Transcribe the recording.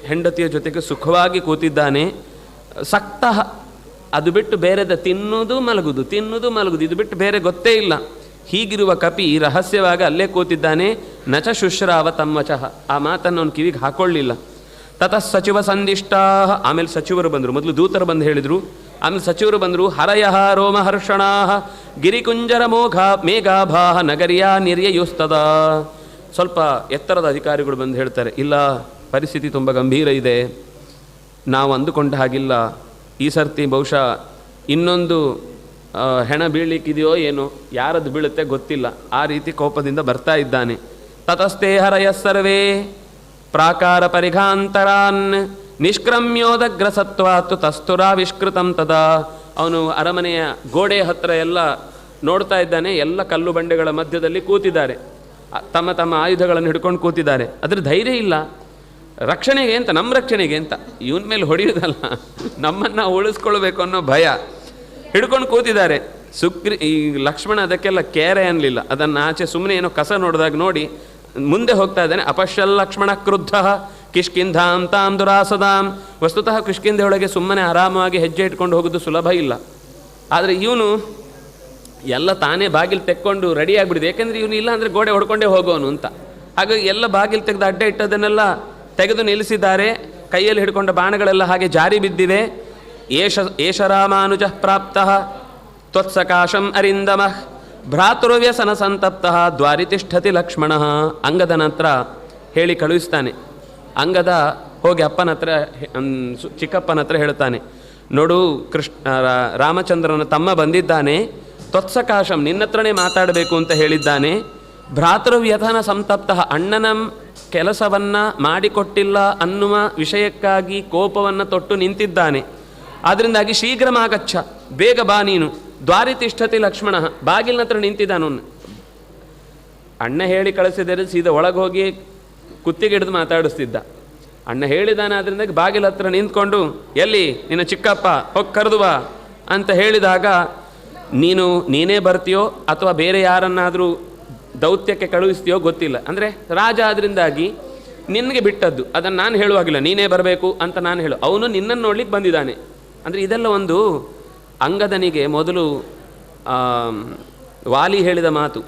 ಹೆಂಡತಿಯ ಜೊತೆಗೆ ಸುಖವಾಗಿ ಕೂತಿದ್ದಾನೆ. ಸಕ್ತ, ಅದು ಬಿಟ್ಟು ಬೇರೆದ ತಿನ್ನುವುದು ಮಲಗುದು ಇದು ಬಿಟ್ಟು ಬೇರೆ ಗೊತ್ತೇ ಇಲ್ಲ. ಹೀಗಿರುವ ಕಪಿ ರಹಸ್ಯವಾಗಿ ಅಲ್ಲೇ ಕೂತಿದ್ದಾನೆ. ನಚ ಶುಶ್ರಾವ ತಮ್ಮಚಃ, ಆ ಮಾತನ್ನು ಅವನು ಕಿವಿಗೆ ಹಾಕೊಳ್ಳಿಲ್ಲ. ತತಃ ಸಚಿವ ಸಂದಿಷ್ಟಾ, ಆಮೇಲೆ ಸಚಿವರು ಬಂದರು. ಮೊದಲು ದೂತರು ಬಂದು ಹೇಳಿದರು, ಆಮೇಲೆ ಸಚಿವರು ಬಂದರು. ಹರಯಃ ರೋಮಹರ್ಷಣಾ ಗಿರಿಕುಂಜರ ಮೇಘಾಭಾಹ ನಗರಿಯ ನಿರ್ಯಯುಸ್ತದ. ಸ್ವಲ್ಪ ಎತ್ತರದ ಅಧಿಕಾರಿಗಳು ಬಂದು ಹೇಳ್ತಾರೆ, ಇಲ್ಲ, ಪರಿಸ್ಥಿತಿ ತುಂಬ ಗಂಭೀರ ಇದೆ, ನಾವು ಅಂದುಕೊಂಡ ಹಾಗಿಲ್ಲ, ಈ ಸರ್ತಿ ಬಹುಶಃ ಇನ್ನೊಂದು ಹೆಣ ಬೀಳಲಿಕ್ಕಿದೆಯೋ ಏನೋ, ಯಾರದ್ದು ಬೀಳುತ್ತೆ ಗೊತ್ತಿಲ್ಲ, ಆ ರೀತಿ ಕೋಪದಿಂದ ಬರ್ತಾ ಇದ್ದಾನೆ. ತತಸ್ತೆ ಹರಯ ಸರ್ವೇ ಪ್ರಾಕಾರ ಪರಿಘಾಂತರಾನ್ ನಿಷ್ಕ್ರಮ್ಯೋದಗ್ರಸತ್ವಾತ್ತು ತಸ್ತುರಾವಿಷ್ಕೃತಂ ತದಾ. ಅವನು ಅರಮನೆಯ ಗೋಡೆ ಹತ್ತಿರ ಎಲ್ಲ ನೋಡ್ತಾ ಇದ್ದಾನೆ. ಎಲ್ಲ ಕಲ್ಲು ಬಂಡೆಗಳ ಮಧ್ಯದಲ್ಲಿ ಕೂತಿದ್ದಾರೆ, ತಮ್ಮ ತಮ್ಮ ಆಯುಧಗಳನ್ನು ಹಿಡ್ಕೊಂಡು ಕೂತಿದ್ದಾರೆ. ಅದ್ರ ಧೈರ್ಯ ಇಲ್ಲ, ರಕ್ಷಣೆಗೆ ಅಂತ, ನಮ್ಮ ರಕ್ಷಣೆಗೆ ಅಂತ, ಇವನ ಮೇಲೆ ಹೊಡೆಯೋದಲ್ಲ, ನಮ್ಮನ್ನು ಉಳಿಸ್ಕೊಳ್ಬೇಕು ಅನ್ನೋ ಭಯ ಹಿಡ್ಕೊಂಡು ಕೂತಿದ್ದಾರೆ. ಈ ಲಕ್ಷ್ಮಣ ಅದಕ್ಕೆಲ್ಲ ಕೇರೆ ಅನ್ನಲಿಲ್ಲ. ಅದನ್ನು ಆಚೆ ಸುಮ್ಮನೆ ಏನೋ ಕಸ ನೋಡಿದಾಗ ನೋಡಿ ಮುಂದೆ ಹೋಗ್ತಾ ಇದ್ದಾನೆ. ಅಪಶ್ಯಲ್ ಲಕ್ಷ್ಮಣ ಕ್ರುದ್ಧ ಕಿಷ್ಕಿಂಧಾಂ ತಾಂ ದುರಾಸದಾಂ. ವಸ್ತುತಃ ಕಿಷ್ಕಿಂಧೆಯೊಳಗೆ ಸುಮ್ಮನೆ ಆರಾಮವಾಗಿ ಹೆಜ್ಜೆ ಇಟ್ಕೊಂಡು ಹೋಗೋದು ಸುಲಭ ಇಲ್ಲ. ಆದರೆ ಇವನು ಎಲ್ಲ ತಾನೇ ಬಾಗಿಲು ತೆಕ್ಕೊಂಡು ರೆಡಿ ಆಗಿಬಿಡಿದೆ. ಯಾಕೆಂದರೆ ಇವನು ಇಲ್ಲ ಅಂದರೆ ಗೋಡೆ ಹೊಡ್ಕೊಂಡೇ ಹೋಗೋನು ಅಂತ. ಹಾಗಾಗಿ ಎಲ್ಲ ಬಾಗಿಲು ತೆಗೆದು ಅಡ್ಡ ಇಟ್ಟದನ್ನೆಲ್ಲ ತೆಗೆದು ನಿಲ್ಲಿಸಿದ್ದಾರೆ. ಕೈಯಲ್ಲಿ ಹಿಡ್ಕೊಂಡ ಬಾಣಗಳೆಲ್ಲ ಹಾಗೆ ಜಾರಿ ಬಿದ್ದಿವೆ. ಏಷ ರಾಮಾನುಜ ಪ್ರಾಪ್ತ ತ್ವತ್ಸಕಾಶಂ ಅರಿಂದಮಃ ಭ್ರಾತೃವ್ಯಸನ ಸಂತಪ್ತ ದ್ವಾರಿ ತಿಷ್ಠತಿ ಲಕ್ಷ್ಮಣ. ಅಂಗದನ ಹತ್ರ ಹೇಳಿ ಕಳುಹಿಸ್ತಾನೆ. ಅಂಗದ ಹೋಗಿ ಅಪ್ಪನ ಹತ್ರ, ಚಿಕ್ಕಪ್ಪನ ಹತ್ರ ಹೇಳ್ತಾನೆ, ನೋಡು, ರಾಮಚಂದ್ರನ ತಮ್ಮ ಬಂದಿದ್ದಾನೆ, ತ್ವತ್ಸಕಾಶಂ, ನಿನ್ನತ್ರನೇ ಮಾತಾಡಬೇಕು ಅಂತ ಹೇಳಿದ್ದಾನೆ. ಭ್ರಾತೃವ್ಯಸನ ಸಂತಪ್ತ, ಅಣ್ಣನ ಕೆಲಸವನ್ನು ಮಾಡಿಕೊಟ್ಟಿಲ್ಲ ಅನ್ನುವ ವಿಷಯಕ್ಕಾಗಿ ಕೋಪವನ್ನು ತೊಟ್ಟು ನಿಂತಿದ್ದಾನೆ. ಆದ್ದರಿಂದಾಗಿ ಶೀಘ್ರಮಾಗಚ್ಚ, ಬೇಗ ಬಾ ನೀನು. ದ್ವಾರಿ ತಿಷ್ಠತಿ ಲಕ್ಷ್ಮಣ, ಬಾಗಿಲಿನ ಹತ್ರ ನಿಂತಿದ್ದಾನವನು. ಅಣ್ಣ ಹೇಳಿ ಕಳಿಸಿದರೆ ಸೀದಾ ಒಳಗೆ ಹೋಗಿ ಕುತ್ತಿಗೆ ಹಿಡಿದು ಮಾತಾಡಿಸ್ತಿದ್ದ. ಅಣ್ಣ ಹೇಳಿದಾನೆ, ಆದ್ರಿಂದ ಬಾಗಿಲ ಹತ್ರ ನಿಂತ್ಕೊಂಡು, ಎಲ್ಲಿ ನಿನ್ನ ಚಿಕ್ಕಪ್ಪ, ಹೋಗಿ ಕರೆದು ಬಾ ಅಂತ ಹೇಳಿದಾಗ, ನೀನೇ ಬರ್ತೀಯೋ ಅಥವಾ ಬೇರೆ ಯಾರನ್ನಾದರೂ ದೌತ್ಯಕ್ಕೆ ಕಳುಹಿಸ್ತೀಯೋ ಗೊತ್ತಿಲ್ಲ, ಅಂದರೆ ರಾಜ ಆದ್ರಿಂದಾಗಿ ನಿನಗೆ ಬಿಟ್ಟದ್ದು, ಅದನ್ನು ನಾನು ಹೇಳುವಾಗಿಲ್ಲ, ನೀನೇ ಬರಬೇಕು ಅಂತ ನಾನು ಹೇಳು. ಅವನು ನಿನ್ನನ್ನು ನೋಡ್ಲಿಕ್ಕೆ ಬಂದಿದ್ದಾನೆ. ಅಂದರೆ ಇದೆಲ್ಲ ಒಂದು ಅಂಗದನಿಗೆ ಮೊದಲು ವಾಲಿ ಹೇಳಿದ ಮಾತು.